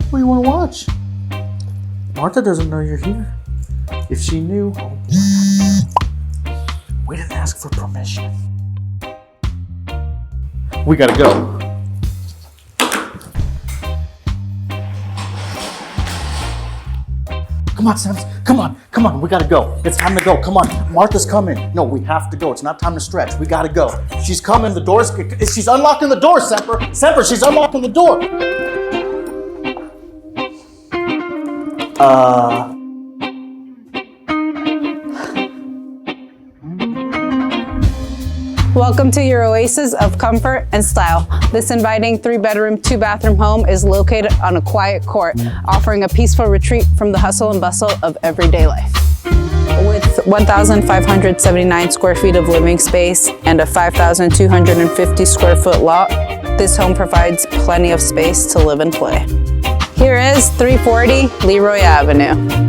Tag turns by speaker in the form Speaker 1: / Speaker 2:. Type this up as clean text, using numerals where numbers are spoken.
Speaker 1: What do you want to watch? Martha doesn't know you're here. If she knew, oh boy. We didn't ask for permission. We gotta go. Come on, Sam. Come on. We gotta go. It's time to go. Come on. Martha's coming. No, we have to go. It's not time to stretch. We gotta go. She's coming. The door's. She's unlocking the door, Semper. Semper, she's unlocking the door.
Speaker 2: Welcome to your oasis of comfort and style. This inviting 3-bedroom, 2-bathroom home is located on a quiet court, offering a peaceful retreat from the hustle and bustle of everyday life. With 1,579 square feet of living space and a 5,250 square foot lot, this home provides plenty of space to live and play. Here is 340 Leroy Avenue.